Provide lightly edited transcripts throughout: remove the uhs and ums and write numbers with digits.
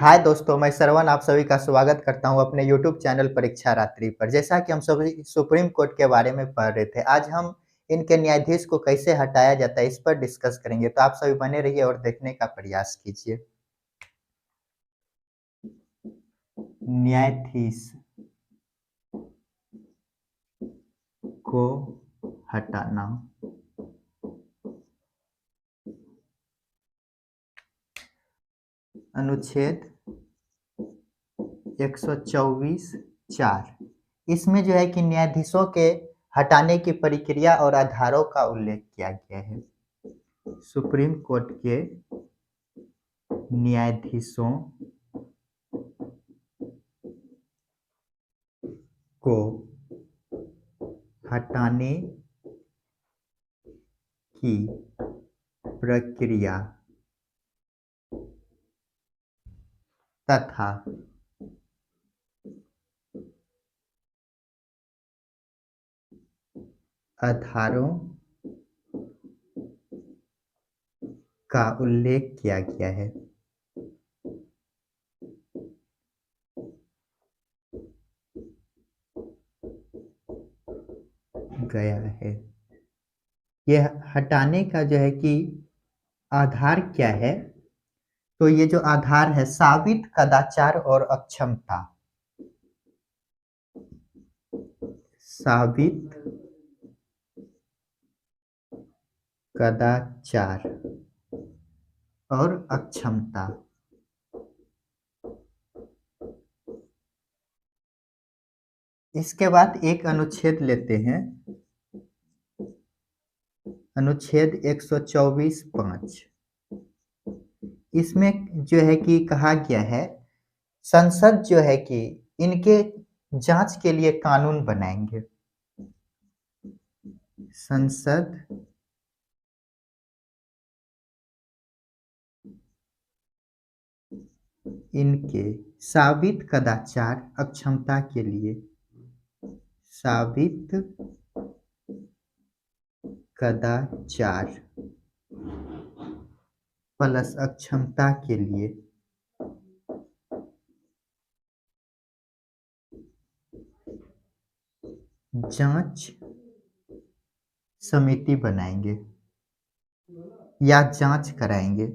हाय दोस्तों, मैं श्रवण आप सभी का स्वागत करता हूं अपने यूट्यूब चैनल परीक्षा रात्रि पर। जैसा कि हम सभी सुप्रीम कोर्ट के बारे में पढ़ रहे थे, आज हम इनके न्यायाधीश को कैसे हटाया जाता है इस पर डिस्कस करेंगे। तो आप सभी बने रहिए और देखने का प्रयास कीजिए। न्यायाधीश को हटाना। अनुच्छेद 124(4) इसमें जो है कि न्यायाधीशों के हटाने की प्रक्रिया और आधारों का उल्लेख किया गया है। सुप्रीम कोर्ट के न्यायाधीशों को हटाने की प्रक्रिया तथा आधारों का उल्लेख किया गया है। यह हटाने का जो है कि आधार क्या है, तो ये जो आधार है साबित कदाचार और अक्षमता। साबित कदाचार और अक्षमता। इसके बाद एक अनुच्छेद लेते हैं, अनुच्छेद 124(5). इसमें जो है कि कहा गया है संसद जो है कि इनके जांच के लिए कानून बनाएंगे। संसद इनके साबित कदाचार अक्षमता के लिए, साबित कदाचार प्लस अक्षमता के लिए जांच समिति बनाएंगे या जांच कराएंगे।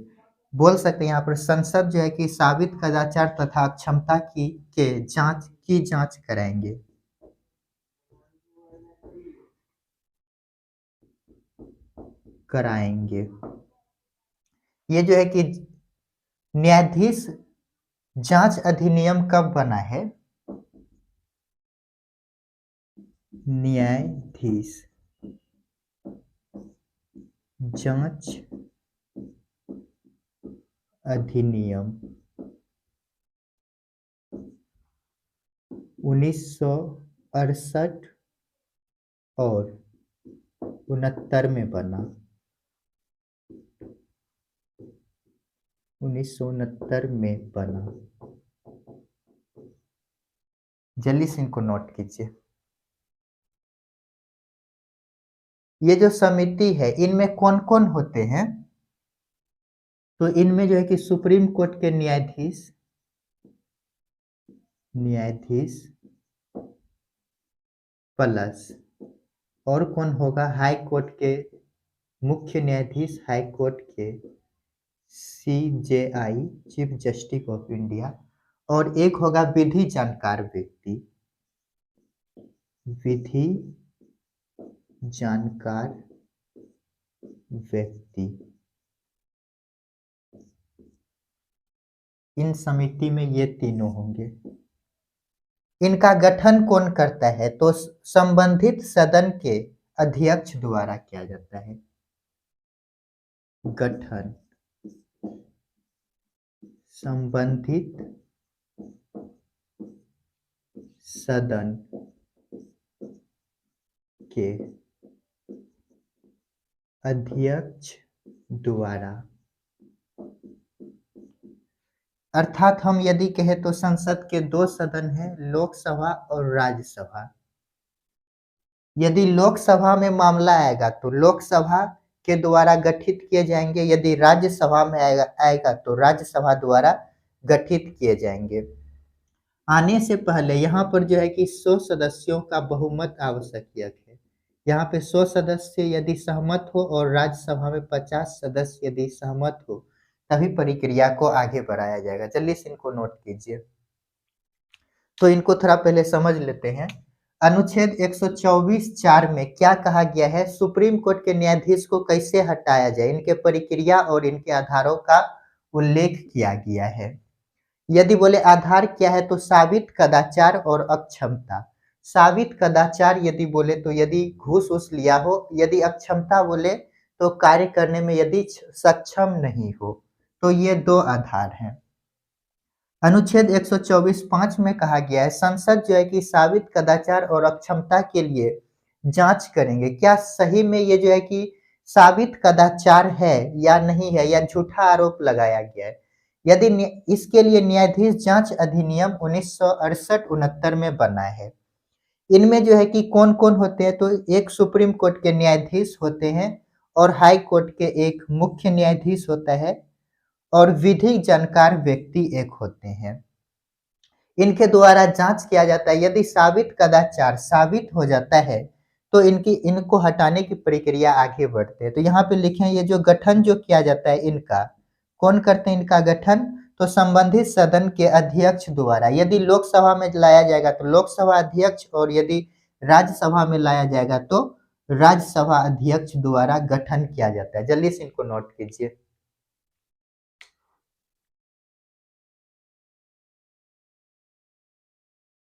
बोल सकते हैं यहाँ पर संसद जो है कि साबित कदाचार तथा अक्षमता की जांच कराएंगे। ये जो है कि न्यायाधीश जांच अधिनियम कब बना है? न्यायाधीश जांच अधिनियम 1968 और 69 में बना। 1969 में बना। जल्दी से इनको नोट कीजिए। ये जो समिति है इनमें कौन कौन होते हैं? तो इनमें जो है कि सुप्रीम कोर्ट के न्यायाधीश प्लस और कौन होगा? हाई कोर्ट के मुख्य न्यायाधीश, हाई कोर्ट के CJI chief justice of India, और एक होगा विधि जानकार व्यक्ति। विधि जानकार व्यक्ति। इन समिति में ये तीनों होंगे। इनका गठन कौन करता है? तो संबंधित सदन के अध्यक्ष द्वारा किया जाता है। गठन संबंधित सदन के अध्यक्ष द्वारा। अर्थात हम यदि कहें तो संसद के दो सदन हैं, लोकसभा और राज्यसभा। यदि लोकसभा में मामला आएगा तो लोकसभा के द्वारा गठित किए जाएंगे, यदि राज्यसभा में आएगा तो राज्यसभा द्वारा गठित किए जाएंगे। आने से पहले यहाँ पर जो है कि 100 सदस्यों का बहुमत आवश्यक है। यहाँ पे 100 सदस्य यदि सहमत हो और राज्यसभा में 50 सदस्य यदि सहमत हो, तभी प्रक्रिया को आगे बढ़ाया जाएगा। चलिए इनको नोट कीजिए। तो इनको थोड़ा पहले समझ लेते हैं। अनुच्छेद 124(4) में क्या कहा गया है, सुप्रीम कोर्ट के न्यायाधीश को कैसे हटाया जाए, इनके प्रक्रिया और इनके आधारों का उल्लेख किया गया है। यदि बोले आधार क्या है, तो साबित कदाचार और अक्षमता। साबित कदाचार यदि बोले तो यदि घूस उस लिया हो, यदि अक्षमता बोले तो कार्य करने में यदि सक्षम नहीं हो, तो ये दो आधार हैं। अनुच्छेद 124(5) में कहा गया है, संसद जो है कि साबित कदाचार और अक्षमता के लिए जांच करेंगे, क्या सही में ये जो है कि साबित कदाचार है या नहीं है, या झूठा आरोप लगाया गया है। यदि इसके लिए न्यायाधीश जांच अधिनियम 1968-69 में बना है। इनमें जो है कि कौन कौन होते हैं, तो एक सुप्रीम कोर्ट के न्यायाधीश होते हैं और हाई कोर्ट के एक मुख्य न्यायाधीश होता है और विधिक जानकार व्यक्ति एक होते हैं। इनके द्वारा जांच किया जाता है। यदि साबित कदाचार साबित हो जाता है तो इनको हटाने की प्रक्रिया आगे बढ़ते हैं। तो यहाँ पे लिखे ये जो गठन जो किया जाता है, इनका कौन करते हैं, इनका गठन तो संबंधित सदन के अध्यक्ष द्वारा। यदि लोकसभा में लाया जाएगा तो लोकसभा अध्यक्ष, और यदि राज्यसभा में लाया जाएगा तो राज्यसभा अध्यक्ष द्वारा गठन किया जाता है। जल्दी से इनको नोट कीजिए।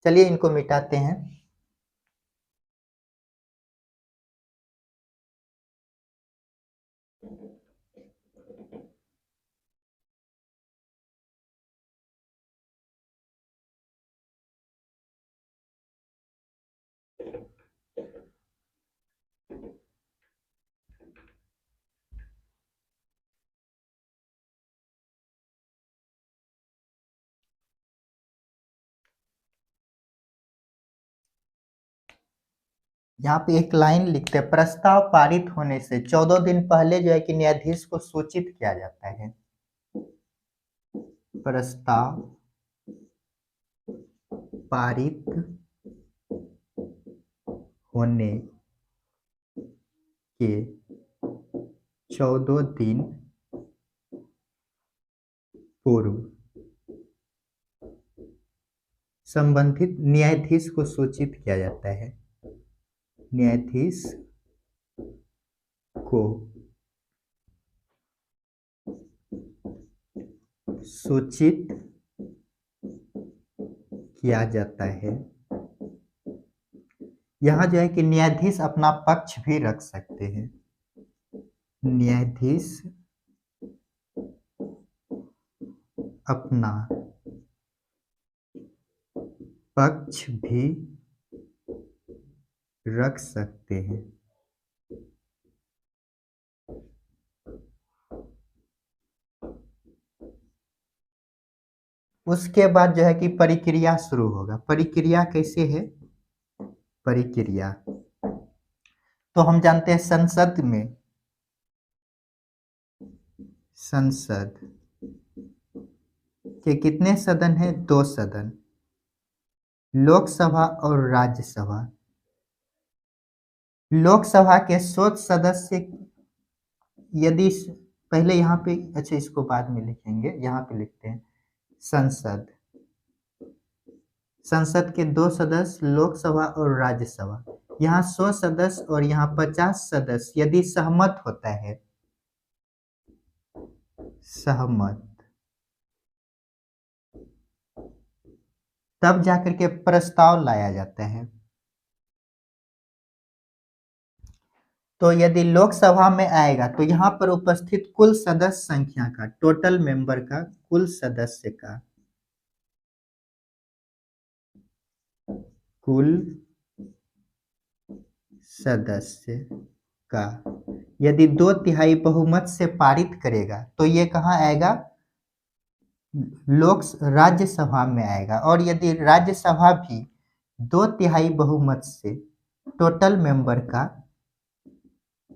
चलिए इनको मिटाते हैं। यहाँ पे एक लाइन लिखते हैं, प्रस्ताव पारित होने से 14 दिन पहले जो है कि न्यायाधीश को सूचित किया जाता है। प्रस्ताव पारित होने के 14 दिन पूर्व संबंधित न्यायाधीश को सूचित किया जाता है। न्यायाधीश को सूचित किया जाता है। यहाँ जो है कि न्यायाधीश अपना पक्ष भी रख सकते हैं। न्यायाधीश अपना पक्ष भी रख सकते हैं। उसके बाद जो है कि प्रक्रिया शुरू होगा। प्रक्रिया कैसे है, प्रक्रिया तो हम जानते हैं संसद में, संसद के कितने सदन हैं, 2 सदन, लोकसभा और राज्यसभा। लोकसभा के 100 सदस्य यदि पहले यहाँ पे, अच्छा इसको बाद में लिखेंगे, यहाँ पे लिखते हैं संसद, संसद के 2 सदस्य लोकसभा और राज्यसभा। यहाँ 100 सदस्य और यहाँ 50 सदस्य यदि सहमत होता है, सहमत, तब जाकर के प्रस्ताव लाया जाता है। तो यदि लोकसभा में आएगा तो यहाँ पर उपस्थित कुल सदस्य संख्या का, टोटल मेंबर का, कुल सदस्य का, कुल सदस्य का यदि 2/3 बहुमत से पारित करेगा तो ये कहाँ आएगा, राज्यसभा में आएगा। और यदि राज्यसभा भी 2/3 बहुमत से, टोटल मेंबर का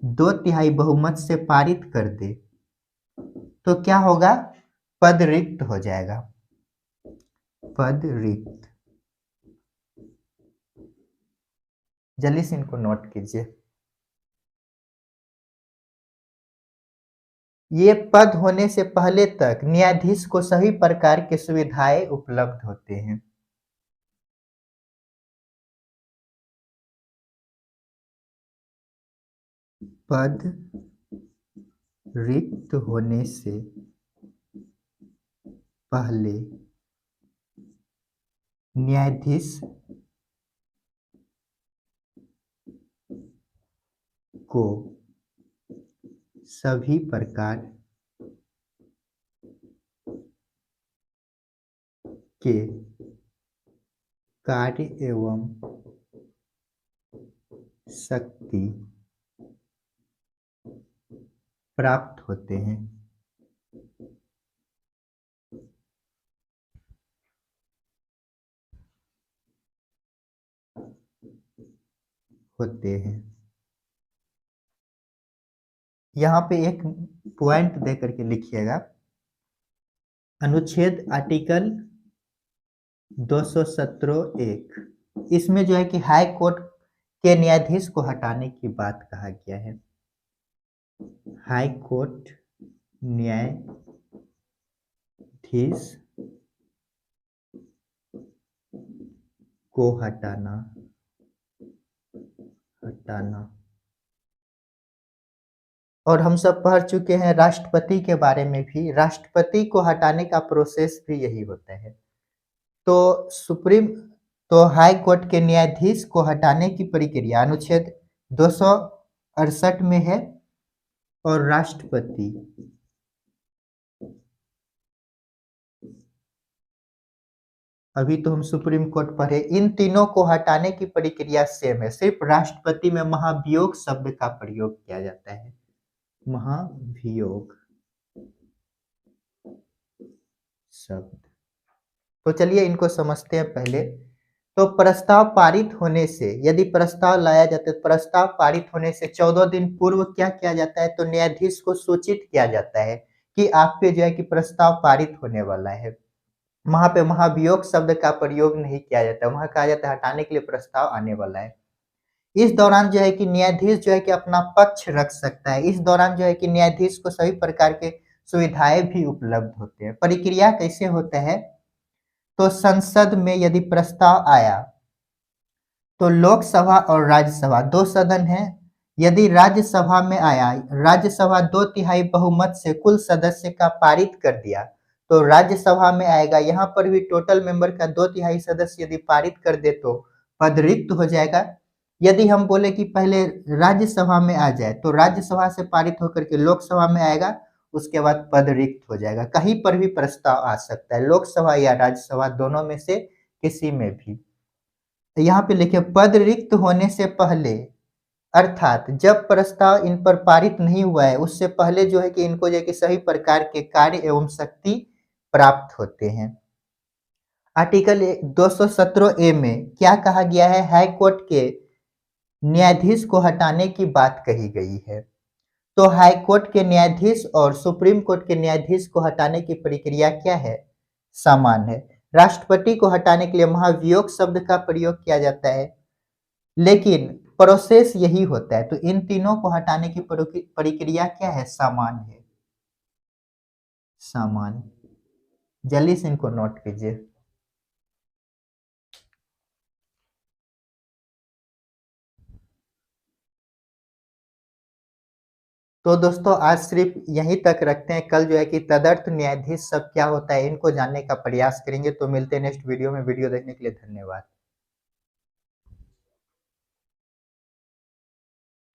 2/3 बहुमत से पारित कर दे तो क्या होगा, पद रिक्त हो जाएगा। पद रिक्त। जल्दी से इनको नोट कीजिए। ये पद होने से पहले तक न्यायाधीश को सभी प्रकार की सुविधाएं उपलब्ध होते हैं। पद रिक्त होने से पहले न्यायाधीश को सभी प्रकार के कार्य एवं शक्ति प्राप्त होते हैं। यहाँ पे एक पॉइंट दे करके लिखिएगा। अनुच्छेद आर्टिकल 217(1) इसमें जो है कि हाई कोर्ट के न्यायाधीश को हटाने की बात कहा गया है। हाई कोर्ट न्यायाधीश को हटाना और हम सब पढ़ चुके हैं राष्ट्रपति के बारे में भी। राष्ट्रपति को हटाने का प्रोसेस भी यही होता है। तो हाई कोर्ट के न्यायाधीश को हटाने की प्रक्रिया अनुच्छेद 268 में है और राष्ट्रपति अभी तो हम सुप्रीम कोर्ट पढ़े, इन तीनों को हटाने की प्रक्रिया सेम है। सिर्फ राष्ट्रपति में महाभियोग शब्द का प्रयोग किया जाता है। महाभियोग शब्द। तो चलिए इनको समझते हैं पहले। तो प्रस्ताव पारित होने से, यदि प्रस्ताव लाया जाता है, प्रस्ताव पारित होने से 14 दिन पूर्व क्या किया जाता है, तो न्यायाधीश को सूचित किया जाता है कि आप पे जो है कि प्रस्ताव पारित होने वाला है। वहां पे महाभियोग शब्द का प्रयोग नहीं किया जाता, वहां कहा जाता है हटाने के लिए प्रस्ताव आने वाला है। इस दौरान जो है कि न्यायाधीश जो है कि अपना पक्ष रख सकता है। इस दौरान जो है कि न्यायाधीश को सभी प्रकार के सुविधाएं भी उपलब्ध होते हैं। प्रक्रिया कैसे होता है, तो संसद में यदि प्रस्ताव आया तो लोकसभा और राज्यसभा दो सदन हैं। यदि राज्यसभा में आया, राज्यसभा 2/3 बहुमत से कुल सदस्य का पारित कर दिया तो राज्यसभा में आएगा। यहाँ पर भी टोटल मेंबर का 2/3 सदस्य यदि पारित कर दे तो पद रिक्त हो जाएगा। यदि हम बोले कि पहले राज्यसभा में आ जाए तो राज्यसभा से पारित होकर के लोकसभा में आएगा, उसके बाद पद रिक्त हो जाएगा। कहीं पर भी प्रस्ताव आ सकता है, लोकसभा या राज्यसभा दोनों में से किसी में भी। तो यहाँ पे लिखे पद रिक्त होने से पहले, अर्थात जब प्रस्ताव इन पर पारित नहीं हुआ है उससे पहले जो है कि इनको जो है कि सभी प्रकार के कार्य एवं शक्ति प्राप्त होते हैं। आर्टिकल 217(a) में क्या कहा गया है, हाई कोर्ट के न्यायाधीश को हटाने की बात कही गई है। तो हाई कोर्ट के न्यायाधीश और सुप्रीम कोर्ट के न्यायाधीश को हटाने की प्रक्रिया क्या है, समान है। राष्ट्रपति को हटाने के लिए महाभियोग शब्द का प्रयोग किया जाता है, लेकिन प्रोसेस यही होता है। तो इन तीनों को हटाने की प्रक्रिया क्या है, सामान्य है। सामान्य। जल्दी से इनको नोट कीजिए। तो दोस्तों आज सिर्फ यहीं तक रखते हैं। कल जो है कि तदर्थ न्यायाधीश सब क्या होता है इनको जानने का प्रयास करेंगे। तो मिलते हैं नेक्स्ट वीडियो में। वीडियो देखने के लिए धन्यवाद।